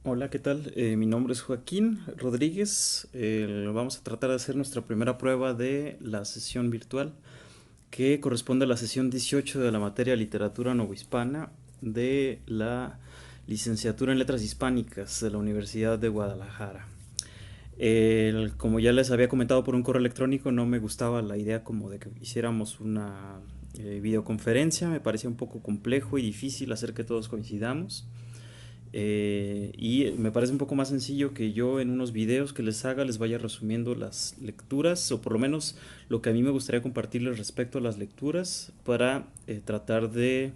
Hola, ¿qué tal? Mi nombre es Joaquín Rodríguez. Vamos a tratar de hacer nuestra primera prueba de la sesión virtual, que corresponde a la sesión 18 de la materia Literatura Novohispana de la licenciatura en Letras Hispánicas de la Universidad de Guadalajara. Como ya les había comentado por un correo electrónico, no me gustaba la idea como de que hiciéramos una videoconferencia. Me parecía un poco complejo y difícil hacer que todos coincidamos. Y me parece un poco más sencillo que yo en unos videos que les haga les vaya resumiendo las lecturas, o por lo menos lo que a mí me gustaría compartirles respecto a las lecturas, para tratar de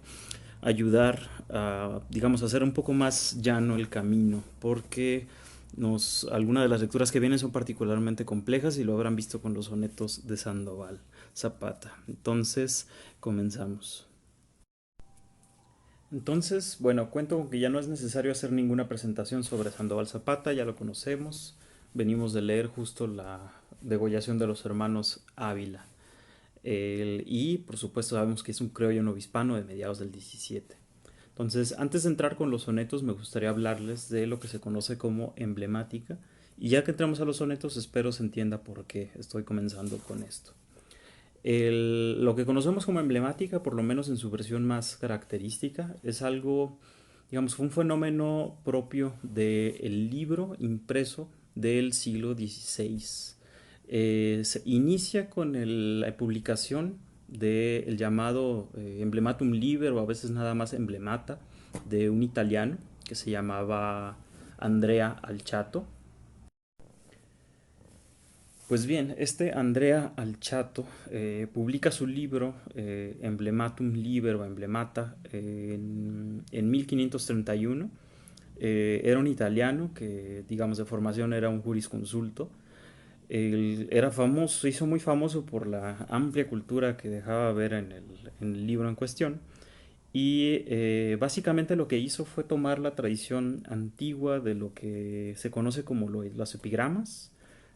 ayudar a, digamos, hacer un poco más llano el camino, porque algunas de las lecturas que vienen son particularmente complejas y lo habrán visto con los sonetos de Sandoval Zapata. Entonces, comenzamos. Entonces, bueno, cuento con que ya no es necesario hacer ninguna presentación sobre Sandoval Zapata, ya lo conocemos. Venimos de leer justo la degollación de los hermanos Ávila. Y por supuesto sabemos que es un criollo novohispano de mediados del 17. Entonces, antes de entrar con los sonetos, me gustaría hablarles de lo que se conoce como emblemática. Y ya que entramos a los sonetos, espero se entienda por qué estoy comenzando con esto. Lo que conocemos como emblemática, por lo menos en su versión más característica, es algo, digamos, fue un fenómeno propio del libro impreso del siglo XVI. Se inicia con la publicación del llamado Emblematum Liber, o a veces nada más Emblemata, de un italiano que se llamaba Andrea Alciato. Pues bien, este Andrea Alciato publica su libro Emblematum Liber o Emblemata en 1531. Era un italiano que, digamos, de formación era un jurisconsulto. Él era famoso, se hizo muy famoso por la amplia cultura que dejaba ver en el libro en cuestión. Y básicamente lo que hizo fue tomar la tradición antigua de lo que se conoce como los epigramas,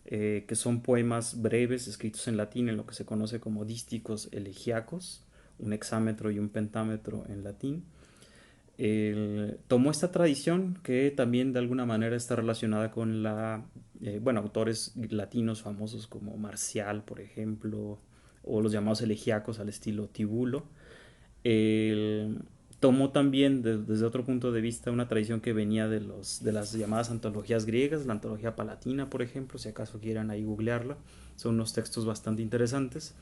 que son poemas breves escritos en latín en lo que se conoce como dísticos elegiacos, un hexámetro y un pentámetro en latín. Tomó esta tradición que también de alguna manera está relacionada con bueno, autores latinos famosos como Marcial, por ejemplo, o los llamados elegiacos al estilo Tibulo. Él tomó también desde otro punto de vista una tradición que venía de las llamadas antologías griegas, la antología palatina, por ejemplo, si acaso quieran ahí googlearla. Son unos textos bastante interesantes.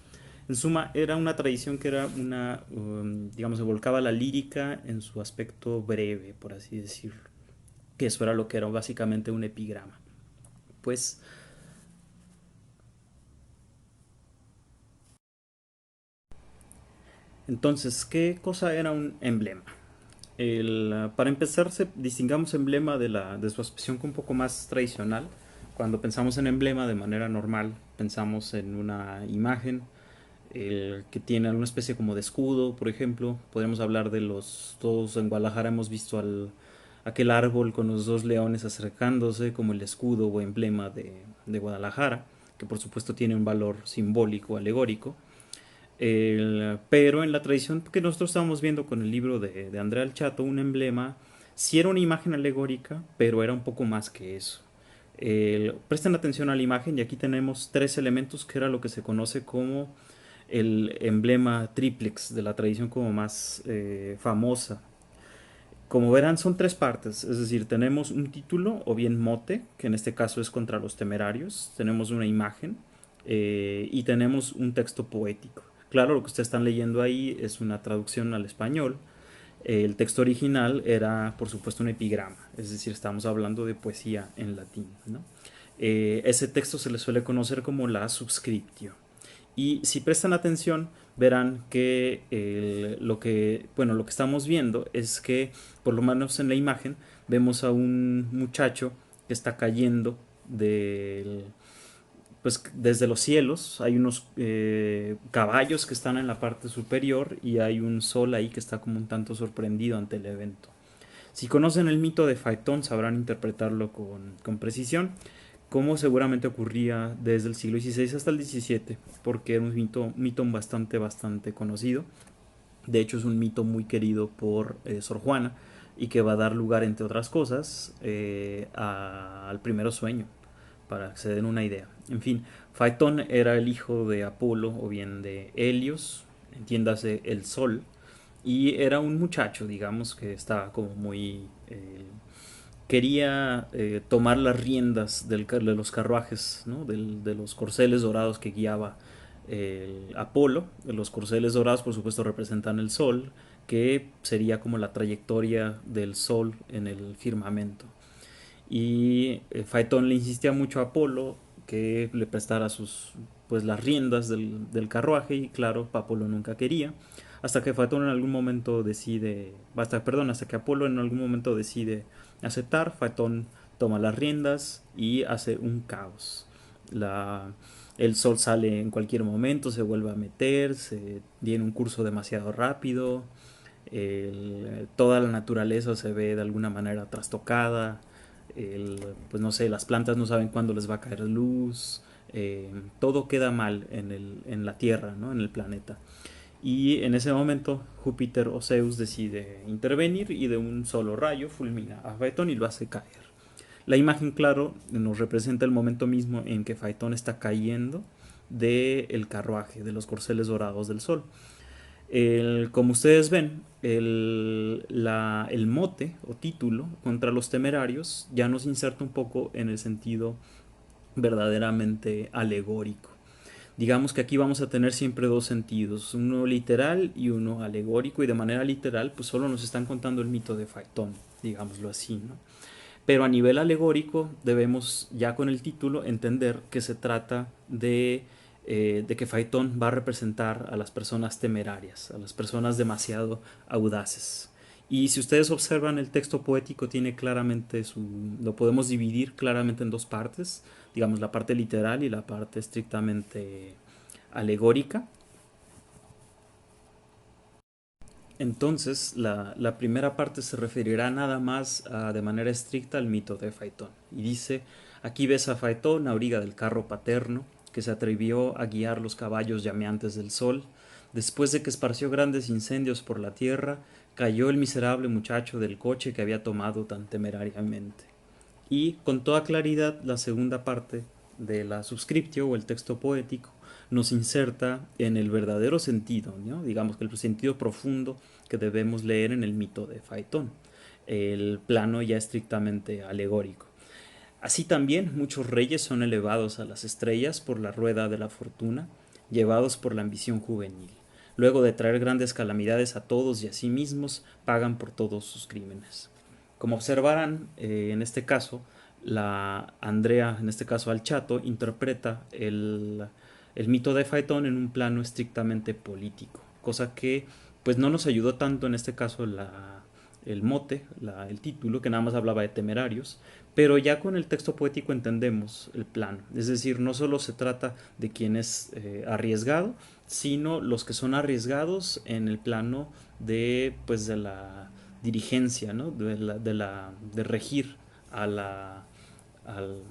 En suma, era una tradición que era digamos, se volcaba la lírica en su aspecto breve, por así decirlo. Que eso era lo que era básicamente un epigrama. Pues, entonces, ¿qué cosa era un emblema? Para empezar, distingamos emblema de su acepción un poco más tradicional. Cuando pensamos en emblema de manera normal, pensamos en una imagen que tiene alguna especie como de escudo, por ejemplo. Podemos hablar de todos en Guadalajara hemos visto aquel árbol con los dos leones acercándose como el escudo o emblema de Guadalajara, que por supuesto tiene un valor simbólico, alegórico. Pero en la tradición que nosotros estábamos viendo con el libro de Andrea el Chato, un emblema sí era una imagen alegórica, pero era un poco más que eso. Presten atención a la imagen y aquí tenemos tres elementos que era lo que se conoce como el emblema triplex de la tradición como más famosa. Como verán, son tres partes, es decir, tenemos un título o bien mote, que en este caso es contra los temerarios, tenemos una imagen y tenemos un texto poético. Claro, lo que ustedes están leyendo ahí es una traducción al español. El texto original era, por supuesto, un epigrama, es decir, estamos hablando de poesía en latín, ¿no? Ese texto se le suele conocer como la subscriptio. Y si prestan atención, verán que bueno, lo que estamos viendo es que, por lo menos en la imagen, vemos a un muchacho que está cayendo del, pues, desde los cielos. Hay unos caballos que están en la parte superior y hay un sol ahí que está como un tanto sorprendido ante el evento. Si conocen el mito de Faetón, sabrán interpretarlo con precisión, como seguramente ocurría desde el siglo XVI hasta el XVII, porque era un mito bastante conocido. De hecho, es un mito muy querido por Sor Juana, y que va a dar lugar, entre otras cosas, al primero sueño, para que se den una idea. En fin, Faetón era el hijo de Apolo o bien de Helios, entiéndase el Sol, y era un muchacho, digamos, que estaba como muy... quería tomar las riendas de los carruajes, ¿no? De los corceles dorados que guiaba el Apolo. Los corceles dorados, por supuesto, representan el Sol, que sería como la trayectoria del Sol en el firmamento. Y Faetón le insistía mucho a Apolo que le prestara pues las riendas del carruaje, y claro, Apolo nunca quería, hasta que Faetón en algún momento hasta que Apolo en algún momento decide aceptar. Faetón toma las riendas y hace un caos. La, el sol sale en cualquier momento, se vuelve a meter, se viene un curso demasiado rápido, toda la naturaleza se ve de alguna manera trastocada, pues no sé, las plantas no saben cuándo les va a caer luz, todo queda mal en la Tierra, ¿no? En el planeta. Y en ese momento Júpiter o Zeus decide intervenir y de un solo rayo fulmina a Faetón y lo hace caer. La imagen, claro, nos representa el momento mismo en que Faetón está cayendo del carruaje, de los corceles dorados del sol. Como ustedes ven, el mote o título contra los temerarios ya nos inserta un poco en el sentido verdaderamente alegórico. Digamos que aquí vamos a tener siempre dos sentidos, uno literal y uno alegórico, y de manera literal pues solo nos están contando el mito de Faetón, digámoslo así, ¿no? Pero a nivel alegórico debemos ya con el título entender que se trata de que Faetón va a representar a las personas temerarias, a las personas demasiado audaces. Y si ustedes observan, el texto poético tiene claramente lo podemos dividir claramente en dos partes, digamos la parte literal y la parte estrictamente alegórica. Entonces, la primera parte se referirá nada más de manera estricta al mito de Faetón. Y dice, aquí ves a Faetón, auriga del carro paterno, que se atrevió a guiar los caballos llameantes del sol. Después de que esparció grandes incendios por la tierra, cayó el miserable muchacho del coche que había tomado tan temerariamente. Y con toda claridad la segunda parte de la subscriptio o el texto poético nos inserta en el verdadero sentido, ¿no? Digamos que el sentido profundo que debemos leer en el mito de Faetón, el plano ya estrictamente alegórico. Así también muchos reyes son elevados a las estrellas por la rueda de la fortuna, llevados por la ambición juvenil. Luego de traer grandes calamidades a todos y a sí mismos, pagan por todos sus crímenes. Como observarán, en este caso, la Andrea, en este caso Alchato, interpreta el mito de Faetón en un plano estrictamente político, cosa que pues no nos ayudó tanto en este caso el mote, el título, que nada más hablaba de temerarios, pero ya con el texto poético entendemos el plano. Es decir, no solo se trata de quien es arriesgado, sino los que son arriesgados en el plano pues, de la dirigencia, ¿no? De regir a, la, al,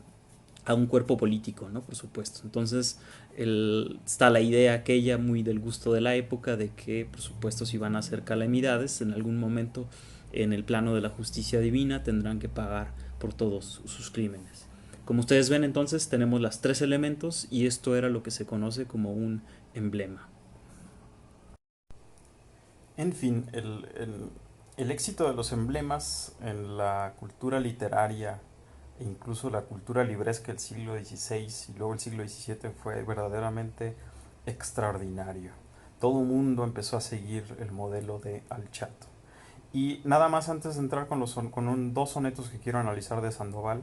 a un cuerpo político, ¿no? Por supuesto. Entonces está la idea aquella muy del gusto de la época de que, por supuesto, si van a hacer calamidades, en algún momento en el plano de la justicia divina tendrán que pagar por todos sus crímenes. Como ustedes ven, entonces tenemos los tres elementos y esto era lo que se conoce como un emblema. En fin, el éxito de los emblemas en la cultura literaria e incluso la cultura libresca del siglo XVI y luego el siglo XVII fue verdaderamente extraordinario. Todo el mundo empezó a seguir el modelo de Alchato. Y nada más antes de entrar dos sonetos que quiero analizar de Sandoval,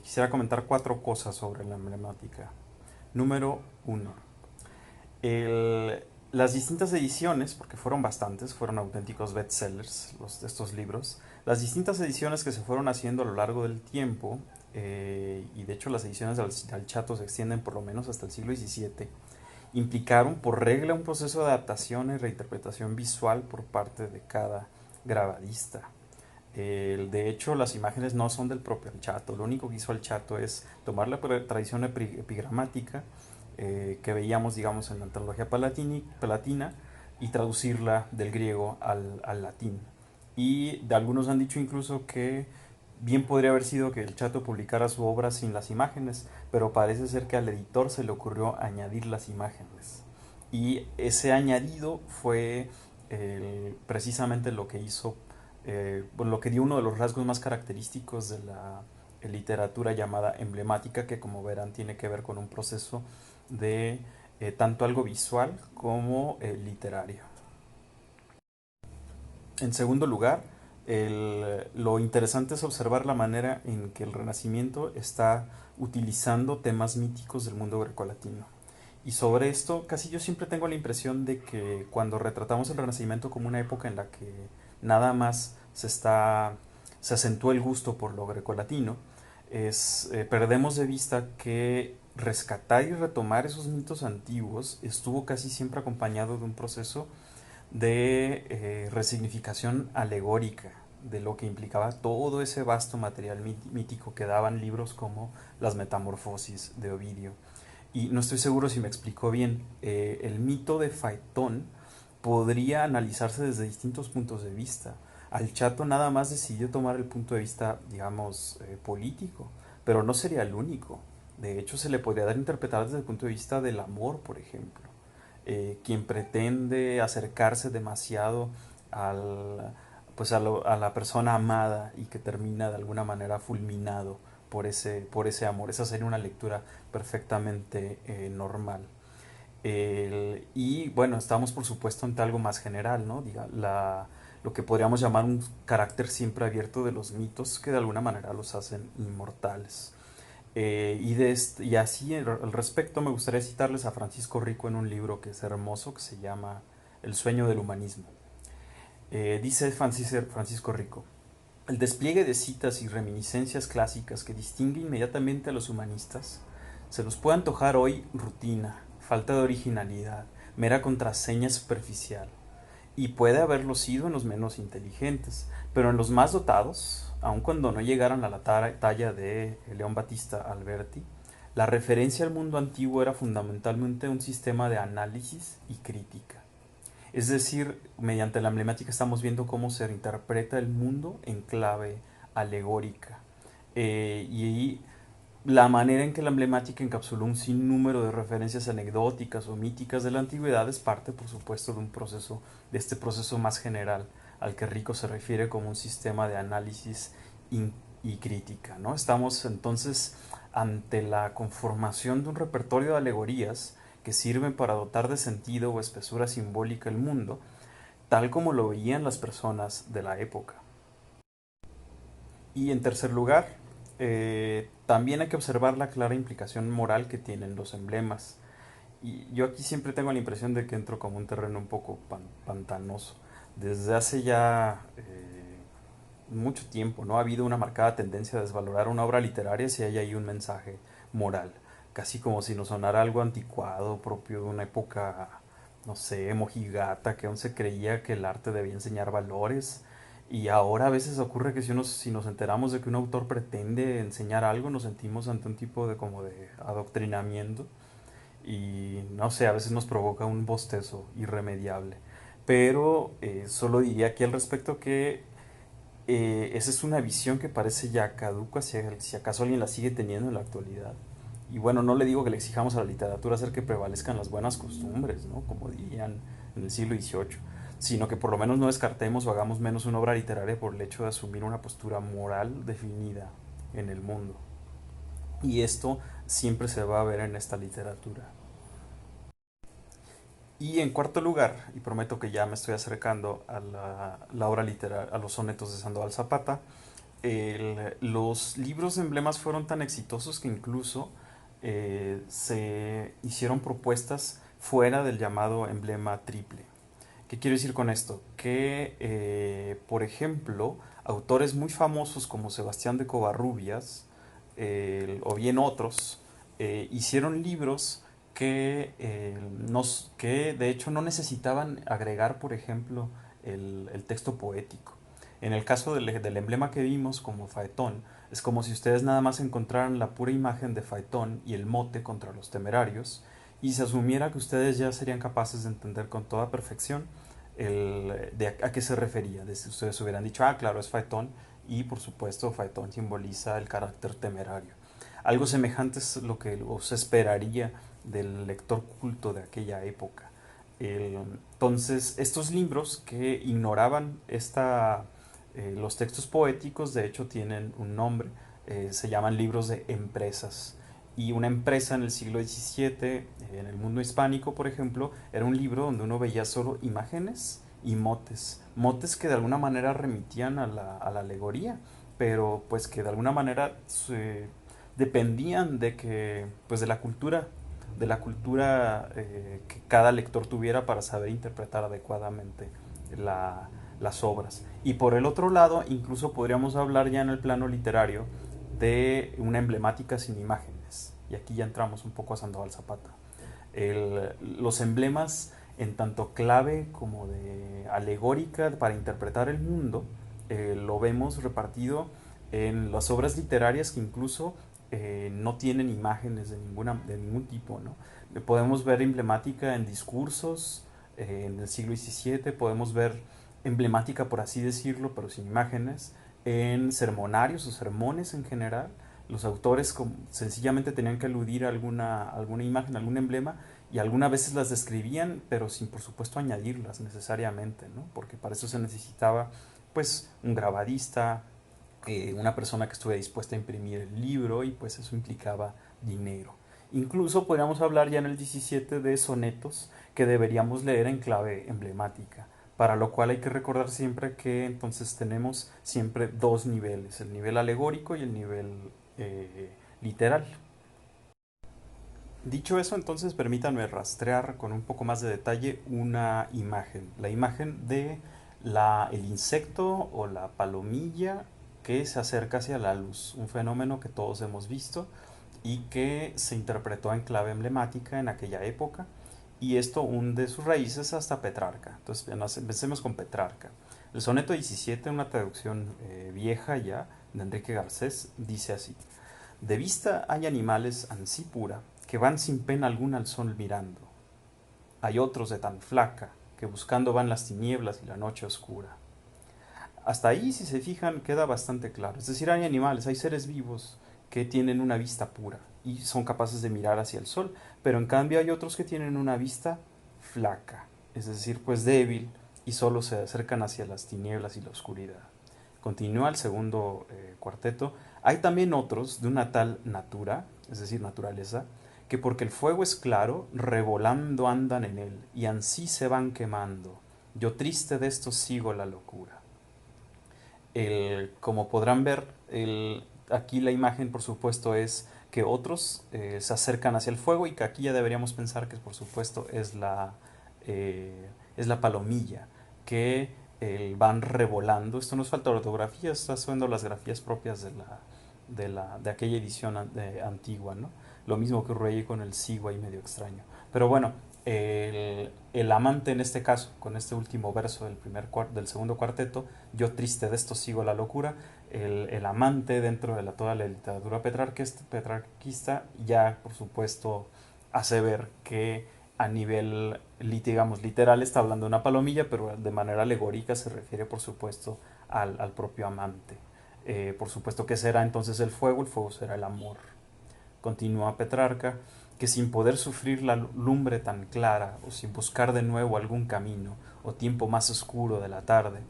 quisiera comentar cuatro cosas sobre la emblemática. Número uno, las distintas ediciones, porque fueron bastantes, fueron auténticos bestsellers estos libros, las distintas ediciones que se fueron haciendo a lo largo del tiempo, y de hecho las ediciones de Alchato se extienden por lo menos hasta el siglo XVII, implicaron por regla un proceso de adaptación y reinterpretación visual por parte de cada grabadista. De hecho, las imágenes no son del propio Alchato. Lo único que hizo Alchato es tomar la tradición epigramática que veíamos, digamos, en la antología palatina y traducirla del griego al latín. Y de algunos han dicho incluso que bien podría haber sido que el Chato publicara su obra sin las imágenes, pero parece ser que al editor se le ocurrió añadir las imágenes. Y ese añadido fue precisamente lo que hizo, bueno, lo que dio uno de los rasgos más característicos de la literatura llamada emblemática, que como verán tiene que ver con un proceso de tanto algo visual como literario. En segundo lugar, lo interesante es observar la manera en que el Renacimiento está utilizando temas míticos del mundo grecolatino. Y sobre esto, casi yo siempre tengo la impresión de que cuando retratamos el Renacimiento como una época en la que nada más se acentúa el gusto por lo grecolatino, perdemos de vista que rescatar y retomar esos mitos antiguos estuvo casi siempre acompañado de un proceso de resignificación alegórica de lo que implicaba todo ese vasto material mítico que daban libros como Las Metamorfosis de Ovidio. Y no estoy seguro si me explicó bien, el mito de Faetón podría analizarse desde distintos puntos de vista. Al Chato nada más decidió tomar el punto de vista, digamos, político, pero no sería el único. De hecho, se le podría dar a interpretar desde el punto de vista del amor, por ejemplo. Quien pretende acercarse demasiado al, pues a la persona amada y que termina de alguna manera fulminado por ese amor. Esa sería una lectura perfectamente normal. Y bueno, estamos por supuesto ante algo más general, ¿no? Lo que podríamos llamar un carácter siempre abierto de los mitos que de alguna manera los hacen inmortales. Y así al respecto me gustaría citarles a Francisco Rico en un libro que es hermoso, que se llama El sueño del humanismo. Dice Francisco Rico, el despliegue de citas y reminiscencias clásicas que distingue inmediatamente a los humanistas se los puede antojar hoy rutina, falta de originalidad, mera contraseña superficial, y puede haberlo sido en los menos inteligentes, pero en los más dotados, aun cuando no llegaran a la talla de León Battista Alberti, la referencia al mundo antiguo era fundamentalmente un sistema de análisis y crítica. Es decir, mediante la emblemática estamos viendo cómo se interpreta el mundo en clave alegórica. Y la manera en que la emblemática encapsuló un sinnúmero de referencias anecdóticas o míticas de la antigüedad es parte, por supuesto, de un proceso, de este proceso más general al que Rico se refiere como un sistema de análisis y crítica, ¿no? Estamos entonces ante la conformación de un repertorio de alegorías que sirven para dotar de sentido o espesura simbólica el mundo, tal como lo veían las personas de la época. Y en tercer lugar, también hay que observar la clara implicación moral que tienen los emblemas. Y yo aquí siempre tengo la impresión de que entro como un terreno un poco pantanoso. Desde hace ya mucho tiempo, ¿no? Ha habido una marcada tendencia a desvalorar una obra literaria si hay ahí un mensaje moral. Casi como si nos sonara algo anticuado, propio de una época, no sé, mojigata, que aún se creía que el arte debía enseñar valores. Y ahora a veces ocurre que si nos enteramos de que un autor pretende enseñar algo, nos sentimos ante un tipo de como de adoctrinamiento y no sé, a veces nos provoca un bostezo irremediable. Pero solo diría aquí al respecto que esa es una visión que parece ya caduca, si acaso alguien la sigue teniendo en la actualidad. Y bueno, no le digo que le exijamos a la literatura hacer que prevalezcan las buenas costumbres, ¿no? Como dirían en el siglo XVIII, sino que por lo menos no descartemos o hagamos menos una obra literaria por el hecho de asumir una postura moral definida en el mundo. Y esto siempre se va a ver en esta literatura. Y en cuarto lugar, y prometo que ya me estoy acercando a la obra literaria, a los sonetos de Sandoval Zapata, los libros de emblemas fueron tan exitosos que incluso se hicieron propuestas fuera del llamado emblema triple. ¿Qué quiero decir con esto? Que, por ejemplo, autores muy famosos como Sebastián de Covarrubias o bien otros hicieron libros que de hecho no necesitaban agregar, por ejemplo, el texto poético. En el caso del emblema que vimos como Faetón, es como si ustedes nada más encontraran la pura imagen de Faetón y el mote contra los temerarios y se asumiera que ustedes ya serían capaces de entender con toda perfección a qué se refería. Ustedes hubieran dicho, ah, claro, es Faetón, y por supuesto Faetón simboliza el carácter temerario. Algo semejante es lo que se esperaría del lector culto de aquella época. Entonces, estos libros que ignoraban los textos poéticos, de hecho, tienen un nombre, se llaman libros de empresas. Y una empresa en el siglo XVII, en el mundo hispánico, por ejemplo, era un libro donde uno veía solo imágenes y motes. Motes que de alguna manera remitían a la alegoría, pero pues que de alguna manera dependían de que, pues de la cultura que cada lector tuviera para saber interpretar adecuadamente las obras. Y por el otro lado, incluso podríamos hablar ya en el plano literario de una emblemática sin imágenes. Y aquí ya entramos un poco a Sandoval Zapata. Los emblemas en tanto clave como de alegórica para interpretar el mundo, lo vemos repartido en las obras literarias que incluso no tienen imágenes de ningún tipo, ¿no? Podemos ver emblemática en discursos en el siglo XVII, podemos ver emblemática, por así decirlo, pero sin imágenes, en sermonarios o sermones en general. Los autores sencillamente tenían que aludir a alguna imagen, algún emblema, y algunas veces las describían, pero sin por supuesto añadirlas necesariamente, ¿no? Porque para eso se necesitaba pues un grabadista, una persona que estuviera dispuesta a imprimir el libro, y pues eso implicaba dinero. Incluso podríamos hablar ya en el 17 de sonetos que deberíamos leer en clave emblemática, para lo cual hay que recordar siempre que entonces tenemos siempre dos niveles, el nivel alegórico y el nivel literal. Dicho eso, entonces permítanme rastrear con un poco más de detalle una imagen, la imagen de el insecto o la palomilla que se acerca hacia la luz, un fenómeno que todos hemos visto y que se interpretó en clave emblemática en aquella época, y esto hunde sus raíces hasta Petrarca. Entonces empecemos con Petrarca. El soneto 17, una traducción vieja ya, de Enrique Garcés, dice así: de vista hay animales ansí pura, que van sin pena alguna al sol mirando. Hay otros de tan flaca, que buscando van las tinieblas y la noche oscura. Hasta ahí, si se fijan, queda bastante claro. Es decir, hay animales, hay seres vivos que tienen una vista pura y son capaces de mirar hacia el sol, pero en cambio hay otros que tienen una vista flaca, es decir, pues débil, y solo se acercan hacia las tinieblas y la oscuridad. Continúa el segundo cuarteto. Hay también otros de una tal natura, es decir, naturaleza, que porque el fuego es claro, revolando andan en él, y ansí se van quemando. Yo triste de esto sigo la locura. Como podrán ver, aquí la imagen, por supuesto, es que otros se acercan hacia el fuego, y que aquí ya deberíamos pensar que, por supuesto, es la palomilla, que van revolando. Esto no es falta de ortografía, está subiendo las grafías propias de aquella edición antigua, ¿no? Lo mismo que ocurre con el sigo ahí medio extraño. Pero bueno, el amante en este caso, con este último verso del segundo cuarteto, yo triste de esto sigo la locura, el amante dentro de toda la literatura petrarquista ya por supuesto hace ver que a nivel, digamos, literal está hablando de una palomilla, pero de manera alegórica se refiere por supuesto al propio amante. Por supuesto que será entonces el fuego será el amor. Continúa Petrarca, que sin poder sufrir la lumbre tan clara, o sin buscar de nuevo algún camino, o tiempo más oscuro de la tarde,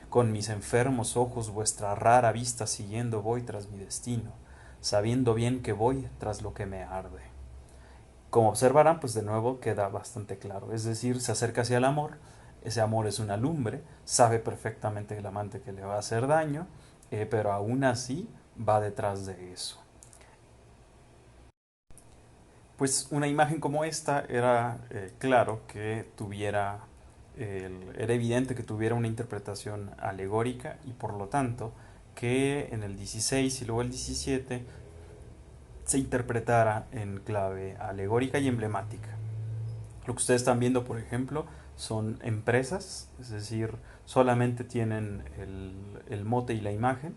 con mis enfermos ojos vuestra rara vista siguiendo voy tras mi destino, sabiendo bien que voy tras lo que me arde. Como observarán, pues de nuevo queda bastante claro, es decir, se acerca hacia el amor, ese amor es una lumbre, sabe perfectamente el amante que le va a hacer daño, pero aún así va detrás de eso. Pues una imagen como esta era claro que era evidente que tuviera una interpretación alegórica, y por lo tanto que en el 16 y luego el 17 se interpretara en clave alegórica y emblemática. Lo que ustedes están viendo, por ejemplo, son empresas, es decir, solamente tienen el mote y la imagen,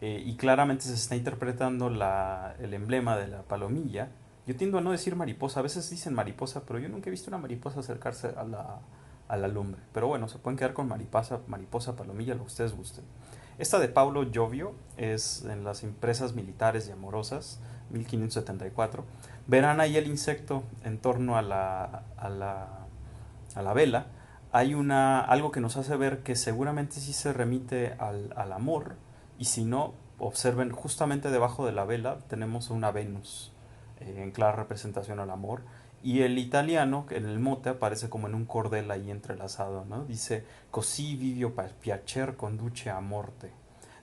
y claramente se está interpretando el emblema de la palomilla. Yo tiendo a no decir mariposa, a veces dicen mariposa, pero yo nunca he visto una mariposa acercarse a la lumbre. Pero bueno, se pueden quedar con mariposa, mariposa, palomilla, lo que ustedes gusten. Esta de Paulo Giovio es en las impresas militares y amorosas, 1574. Verán ahí el insecto en torno a la vela. Hay algo que nos hace ver que seguramente sí se remite al amor, y si no, observen justamente debajo de la vela tenemos una Venus, en clara representación al amor, y el italiano en el mote aparece como en un cordel ahí entrelazado, ¿no? Dice: così vivio piacer conduce a morte,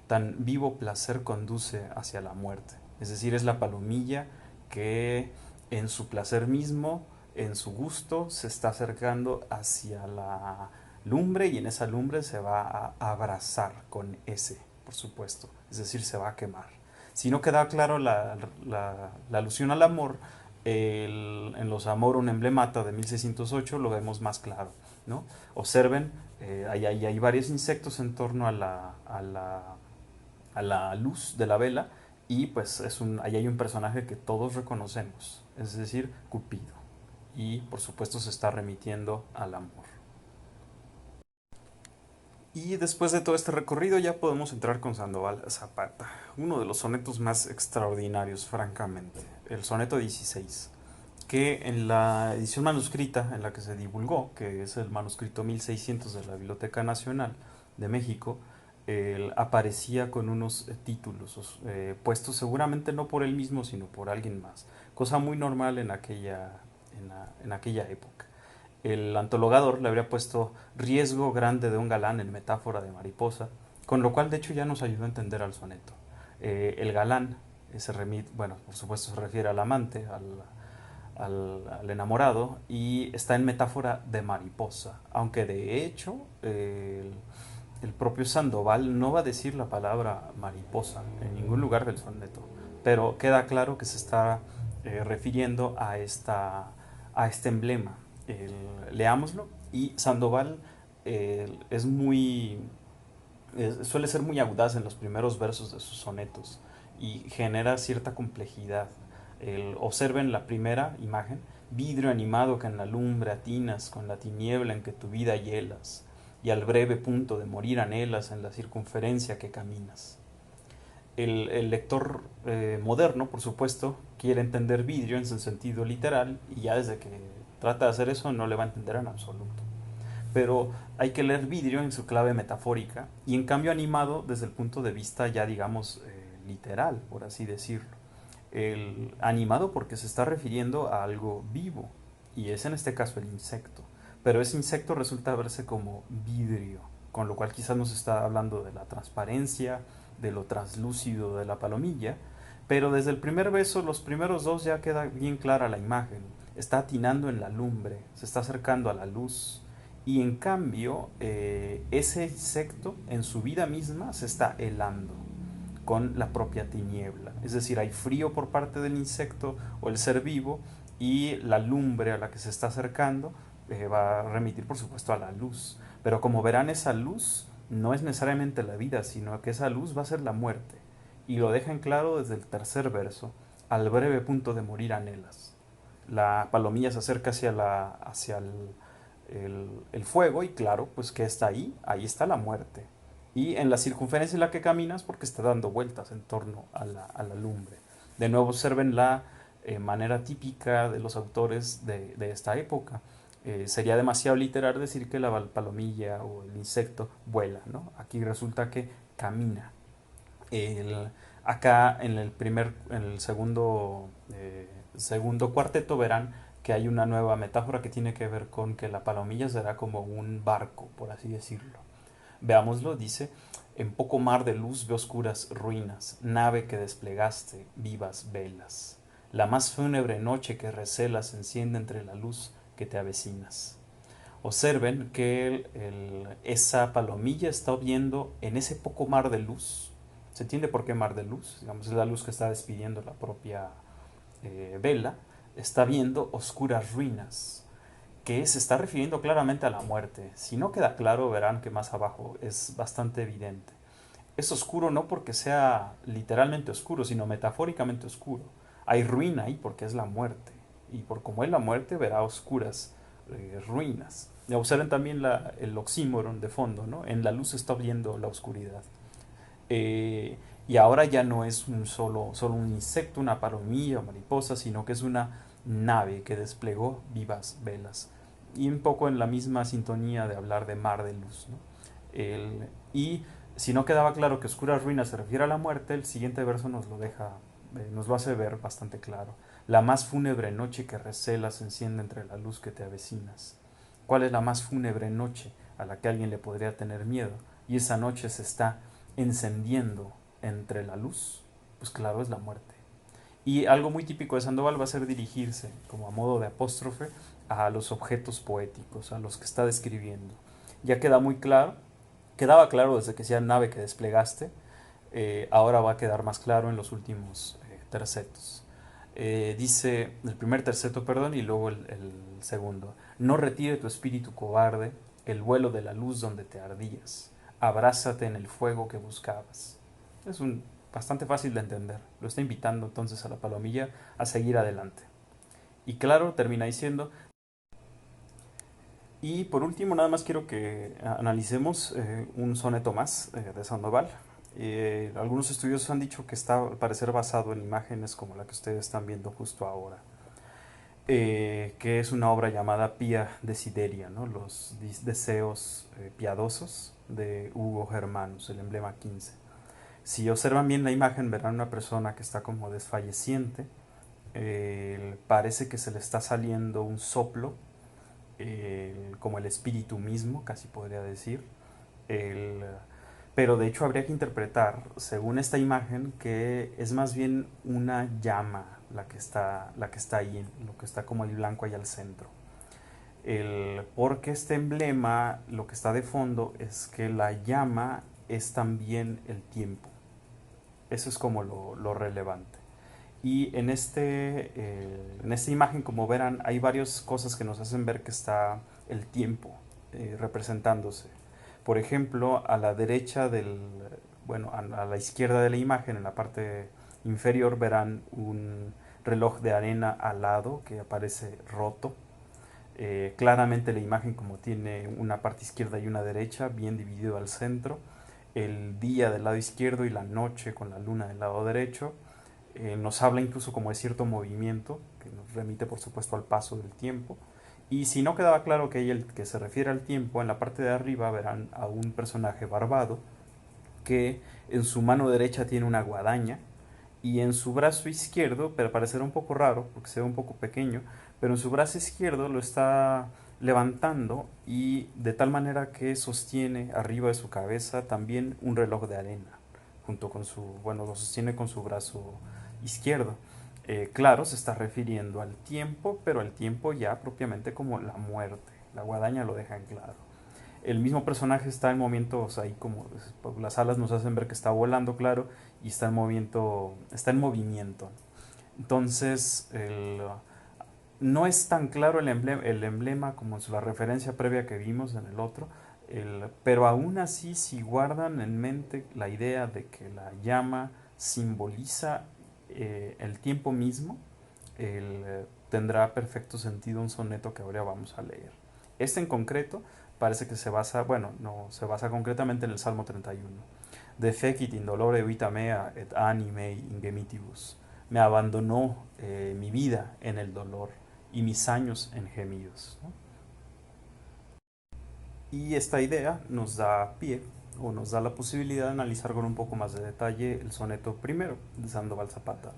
tan vivo placer conduce hacia la muerte. Es decir, es la palomilla que en su placer mismo, en su gusto, se está acercando hacia la lumbre, y en esa lumbre se va a abrazar con ese, por supuesto. Es decir, se va a quemar. Si no queda claro la alusión al amor, en los Amor un emblemata de 1608 lo vemos más claro, ¿no? Observen, hay varios insectos en torno a la luz de la vela, y pues ahí hay un personaje que todos reconocemos, es decir, Cupido. Y por supuesto se está remitiendo al amor. Y después de todo este recorrido ya podemos entrar con Sandoval Zapata, uno de los sonetos más extraordinarios, francamente, el soneto 16, que en la edición manuscrita en la que se divulgó, que es el manuscrito 1600 de la Biblioteca Nacional de México, él aparecía con unos títulos puestos seguramente no por él mismo, sino por alguien más, cosa muy normal en aquella época. El antologador le habría puesto riesgo grande de un galán en metáfora de mariposa, con lo cual de hecho ya nos ayudó a entender al soneto. El galán bueno, por supuesto se refiere al amante, al enamorado, y está en metáfora de mariposa, aunque de hecho el propio Sandoval no va a decir la palabra mariposa en ningún lugar del soneto, pero queda claro que se está refiriendo a este emblema. Leámoslo, y Sandoval es muy suele ser muy audaz en los primeros versos de sus sonetos y genera cierta complejidad. Observen la primera imagen: vidrio animado que en la lumbre atinas con la tiniebla en que tu vida hielas, y al breve punto de morir anhelas en la circunferencia que caminas. El lector moderno, por supuesto, quiere entender vidrio en su sentido literal, y ya desde que trata de hacer eso no le va a entender en absoluto. Pero hay que leer vidrio en su clave metafórica, y en cambio animado desde el punto de vista ya digamos literal, por así decirlo. El animado porque se está refiriendo a algo vivo, y es en este caso el insecto, pero ese insecto resulta verse como vidrio, con lo cual quizás nos está hablando de la transparencia, de lo translúcido de la palomilla, pero desde el primer beso, los primeros dos, ya queda bien clara la imagen. Está atinando en la lumbre, se está acercando a la luz, y en cambio ese insecto en su vida misma se está helando con la propia tiniebla. Es decir, hay frío por parte del insecto o el ser vivo, y la lumbre a la que se está acercando va a remitir por supuesto a la luz. Pero como verán, esa luz no es necesariamente la vida, sino que esa luz va a ser la muerte. Y lo dejan claro desde el tercer verso: al breve punto de morir anhelas. La palomilla se acerca hacia el fuego, y claro, pues que está ahí está la muerte. Y en la circunferencia en la que caminas, porque está dando vueltas en torno a la lumbre. De nuevo observen la manera típica de los autores de esta época. Sería demasiado literal decir que la palomilla o el insecto vuela, ¿no? Aquí resulta que camina. El, Acá en el segundo cuarteto verán que hay una nueva metáfora que tiene que ver con que la palomilla será como un barco, por así decirlo. Veámoslo, dice: en poco mar de luz ve oscuras ruinas, nave que desplegaste vivas velas. La más fúnebre noche que recelas se enciende entre la luz que te avecinas. Observen que esa palomilla está viendo en ese poco mar de luz. ¿Se entiende por qué mar de luz? Digamos, es la luz que está despidiendo la propia vela. Está viendo oscuras ruinas, que se está refiriendo claramente a la muerte. Si no queda claro, verán que más abajo es bastante evidente. Es oscuro no porque sea literalmente oscuro, sino metafóricamente oscuro. Hay ruina ahí porque es la muerte. Y por como es la muerte, verá oscuras ruinas. Observen también el oxímoron de fondo, ¿no? En la luz se está viendo la oscuridad. Eh, y ahora ya no es solo un insecto, una palomilla o mariposa, sino que es una nave que desplegó vivas velas. Y un poco en la misma sintonía de hablar de mar de luz, ¿no? Y si no quedaba claro que oscuras ruinas se refiere a la muerte, el siguiente verso nos lo deja, nos lo hace ver bastante claro. La más fúnebre noche que recela se enciende entre la luz que te avecinas. ¿Cuál es la más fúnebre noche a la que alguien le podría tener miedo? Y esa noche se está encendiendo entre la luz. Pues claro, es la muerte. Y algo muy típico de Sandoval va a ser dirigirse, como a modo de apóstrofe, a los objetos poéticos, a los que está describiendo. Ya queda muy claro, quedaba claro desde que sea nave que desplegaste, ahora va a quedar más claro en los últimos tercetos. Dice el primer terceto, perdón, y luego el segundo. No retire tu espíritu cobarde el vuelo de la luz donde te ardías. Abrázate en el fuego que buscabas. Es un bastante fácil de entender. Lo está invitando entonces a la palomilla a seguir adelante. Y claro, termina diciendo, y por último, nada más quiero que analicemos un soneto más de Sandoval. Algunos estudiosos han dicho que está al parecer basado en imágenes como la que ustedes están viendo justo ahora, que es una obra llamada Pia Desideria, ¿no? Los deseos piadosos de Hugo Germanus, el emblema 15. Si observan bien la imagen, verán una persona que está como desfalleciente, parece que se le está saliendo un soplo como el espíritu mismo, casi podría decir. El, pero de hecho habría que interpretar, según esta imagen, que es más bien una llama la que está ahí, lo que está como el blanco ahí al centro. Porque este emblema, lo que está de fondo, es que la llama es también el tiempo. Eso es como lo relevante. Y en esta imagen, como verán, hay varias cosas que nos hacen ver que está el tiempo representándose. Por ejemplo, a la derecha bueno, a la izquierda de la imagen, en la parte inferior, verán un reloj de arena alado que aparece roto. Claramente la imagen, como tiene una parte izquierda y una derecha, bien dividido al centro, el día del lado izquierdo y la noche con la luna del lado derecho, nos habla incluso como de cierto movimiento, que nos remite por supuesto al paso del tiempo. Y si no quedaba claro que el que se refiere al tiempo, en la parte de arriba verán a un personaje barbado que en su mano derecha tiene una guadaña y en su brazo izquierdo, pero parecerá un poco raro porque se ve un poco pequeño, pero en su brazo izquierdo lo está levantando y de tal manera que sostiene arriba de su cabeza también un reloj de arena, junto con bueno, lo sostiene con su brazo izquierdo. Claro, se está refiriendo al tiempo, pero al tiempo ya propiamente como la muerte. La guadaña lo deja en claro. El mismo personaje está en movimientos ahí como las alas nos hacen ver que está volando, claro, y está en movimiento. Entonces, no es tan claro el emblema como la referencia previa que vimos en el otro, pero aún así, si guardan en mente la idea de que la llama simboliza el tiempo mismo, tendrá perfecto sentido un soneto que ahora vamos a leer. Este en concreto parece que se basa, bueno, no se basa concretamente en el Salmo 31. De fecit indolore vita mea et anime ingemitibus. Me abandonó mi vida en el dolor y mis años en gemidos, ¿no? Y esta idea nos da pie o nos da la posibilidad de analizar con un poco más de detalle el soneto primero de Sandoval Zapata,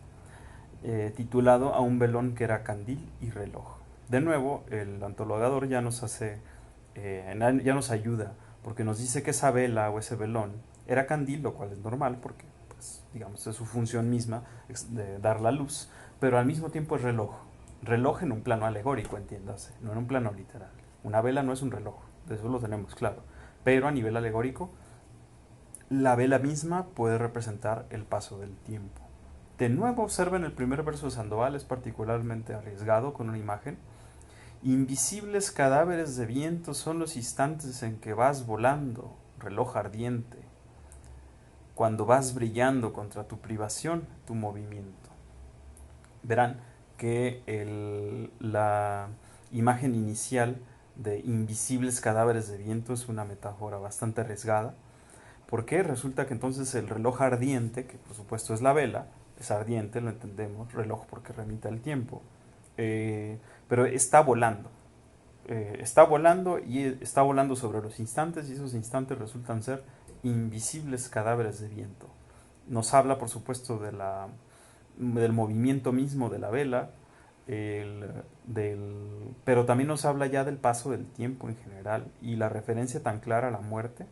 titulado A un velón que era candil y reloj. De nuevo, el antologador ya nos hace, ya nos ayuda, porque nos dice que esa vela o ese velón era candil, lo cual es normal, porque, pues, digamos, es su función misma de dar la luz, pero al mismo tiempo es reloj. Reloj en un plano alegórico, entiéndase, no en un plano literal. Una vela no es un reloj, de eso lo tenemos claro, pero a nivel alegórico, la vela misma puede representar el paso del tiempo. De nuevo observen el primer verso de Sandoval, es particularmente arriesgado con una imagen. Invisibles cadáveres de viento son los instantes en que vas volando, reloj ardiente, cuando vas brillando contra tu privación, tu movimiento. Verán que la imagen inicial de invisibles cadáveres de viento es una metáfora bastante arriesgada, porque resulta que entonces el reloj ardiente, que por supuesto es la vela, es ardiente, lo entendemos, reloj porque remite al tiempo, eh, pero está volando y está volando sobre los instantes y esos instantes resultan ser invisibles cadáveres de viento. Nos habla por supuesto del movimiento mismo de la vela, el, pero también nos habla ya del paso del tiempo en general y la referencia tan clara a la muerte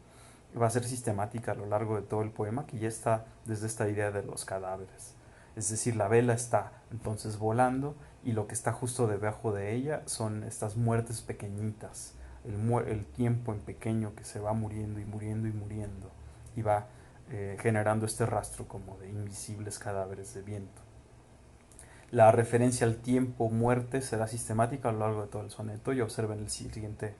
va a ser sistemática a lo largo de todo el poema, que ya está desde esta idea de los cadáveres. Es decir, la vela está entonces volando y lo que está justo debajo de ella son estas muertes pequeñitas, el tiempo en pequeño que se va muriendo y muriendo y muriendo y va generando este rastro como de invisibles cadáveres de viento. La referencia al tiempo muerte será sistemática a lo largo de todo el soneto y observen el siguiente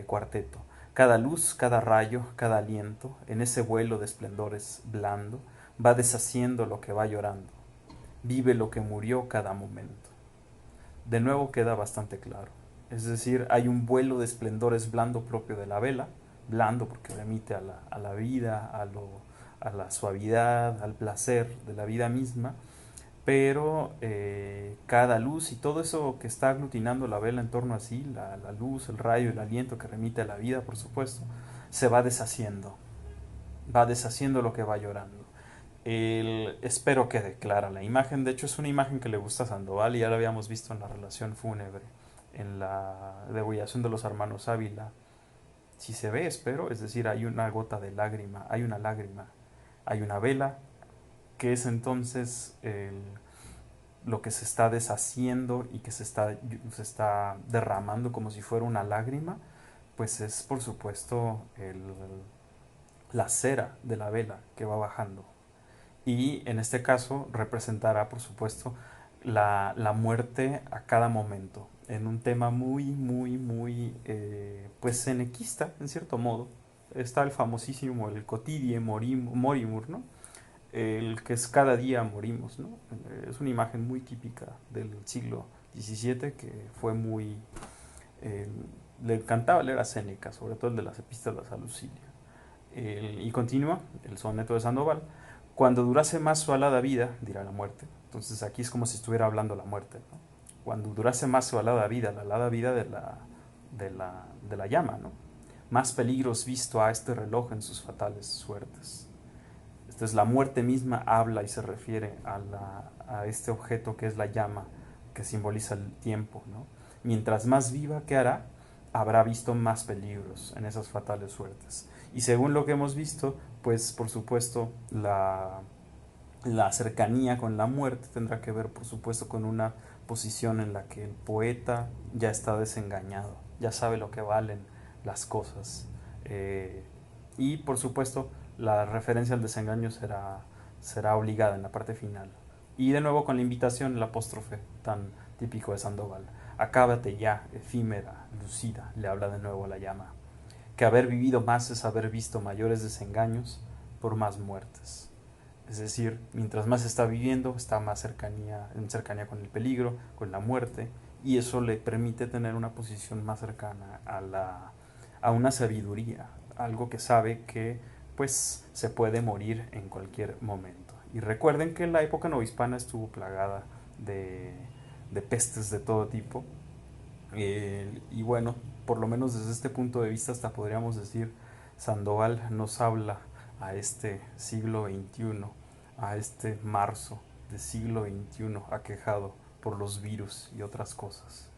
cuarteto. Cada luz, cada rayo, cada aliento, en ese vuelo de esplendores blando, va deshaciendo lo que va llorando. Vive lo que murió cada momento. De nuevo queda bastante claro. Es decir, hay un vuelo de esplendores blando propio de la vela, blando porque remite a la vida, a la suavidad, al placer de la vida misma, pero cada luz y todo eso que está aglutinando la vela en torno a sí, la luz, el rayo, el aliento que remite a la vida, por supuesto, se va deshaciendo lo que va llorando. Espero que declara la imagen, de hecho es una imagen que le gusta a Sandoval y ya la habíamos visto en la relación fúnebre, en la degollación de los hermanos Ávila. Si se ve, espero, es decir, hay una gota de lágrima, hay una vela, que es entonces lo que se está deshaciendo y que se está derramando como si fuera una lágrima, pues es por supuesto la cera de la vela que va bajando. Y en este caso representará por supuesto la muerte a cada momento, en un tema muy, pues senequista, en cierto modo. Está el famosísimo, el Cotidie Morimur, ¿no? El que es cada día morimos, ¿no? Es una imagen muy típica del siglo XVII que fue muy... Eh, le encantaba leer a Séneca, sobre todo el de las epístolas a Lucilia. Y continúa el soneto de Sandoval. Cuando durase más su alada vida, dirá la muerte. Entonces aquí es como si estuviera hablando la muerte, ¿no? Cuando durase más su alada vida, la alada vida de la llama, ¿no? Más peligros visto a este reloj en sus fatales suertes. Entonces la muerte misma habla y se refiere a este objeto que es la llama, que simboliza el tiempo, ¿no? Mientras más viva que hará, habrá visto más peligros en esas fatales suertes. Y según lo que hemos visto, pues por supuesto la cercanía con la muerte tendrá que ver por supuesto con una posición en la que el poeta ya está desengañado, ya sabe lo que valen las cosas. Y por supuesto la referencia al desengaño será obligada en la parte final. Y de nuevo con la invitación, el apóstrofe tan típico de Sandoval. Acábate ya, efímera, lucida, le habla de nuevo a la llama. Que haber vivido más es haber visto mayores desengaños por más muertes. Es decir, mientras más está viviendo, está más en cercanía con el peligro, con la muerte, y eso le permite tener una posición más cercana a una sabiduría, algo que sabe que pues se puede morir en cualquier momento. Y recuerden que la época novohispana estuvo plagada de, de pestes de todo tipo, y bueno, por lo menos desde este punto de vista hasta podríamos decir, Sandoval nos habla a este siglo XXI, a este marzo del siglo XXI aquejado por los virus y otras cosas.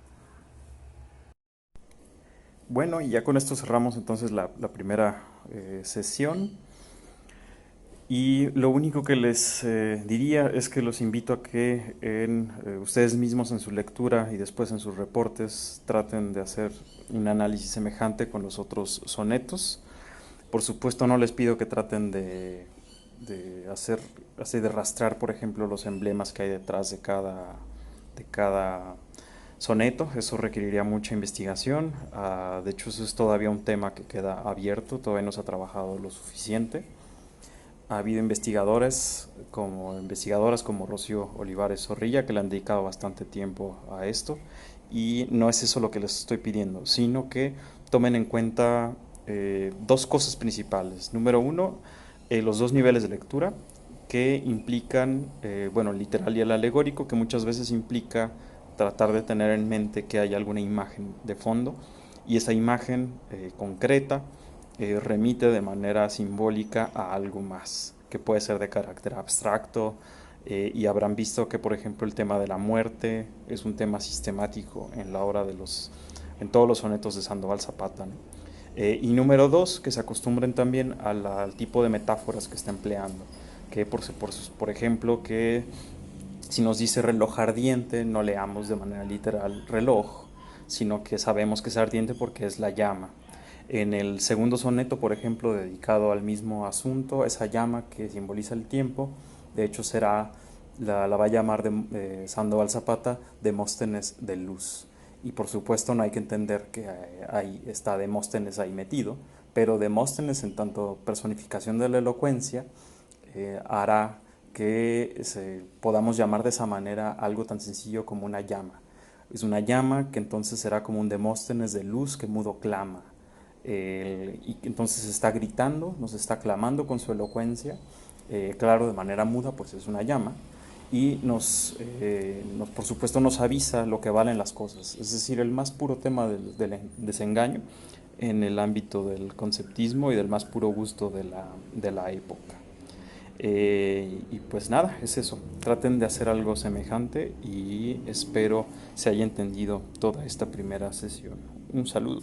Bueno, y ya con esto cerramos entonces la primera sesión. Y lo único que les diría es que los invito a que ustedes mismos en su lectura y después en sus reportes traten de hacer un análisis semejante con los otros sonetos. Por supuesto no les pido que traten de hacer, así de rastrar, por ejemplo, los emblemas que hay detrás de cada soneto. Eso requeriría mucha investigación. De hecho, eso es todavía un tema que queda abierto, todavía no se ha trabajado lo suficiente. Ha habido investigadoras como Rocío Olivares Zorrilla que le han dedicado bastante tiempo a esto y no es eso lo que les estoy pidiendo, sino que tomen en cuenta dos cosas principales. Número uno, los dos niveles de lectura que implican, bueno, el literal y el alegórico, que muchas veces implica tratar de tener en mente que hay alguna imagen de fondo y esa imagen concreta remite de manera simbólica a algo más, que puede ser de carácter abstracto, y habrán visto que, por ejemplo, el tema de la muerte es un tema sistemático en la obra en todos los sonetos de Sandoval Zapata, ¿no? Y número dos, que se acostumbren también al tipo de metáforas que está empleando, que por ejemplo, que si nos dice reloj ardiente, no leamos de manera literal reloj, sino que sabemos que es ardiente porque es la llama. En el segundo soneto, por ejemplo, dedicado al mismo asunto, esa llama que simboliza el tiempo, de hecho la va a llamar Sandoval Zapata Demóstenes de luz. Y por supuesto no hay que entender que ahí está Demóstenes ahí metido, pero Demóstenes en tanto personificación de la elocuencia hará que podamos llamar de esa manera algo tan sencillo como una llama. Es una llama que entonces será como un Demóstenes de luz que mudo clama. Y entonces está gritando, nos está clamando con su elocuencia, claro, de manera muda, pues es una llama, y por supuesto nos avisa lo que valen las cosas, es decir, el más puro tema del desengaño en el ámbito del conceptismo y del más puro gusto de la época. Y pues nada, es eso. Traten de hacer algo semejante y espero se haya entendido toda esta primera sesión. Un saludo.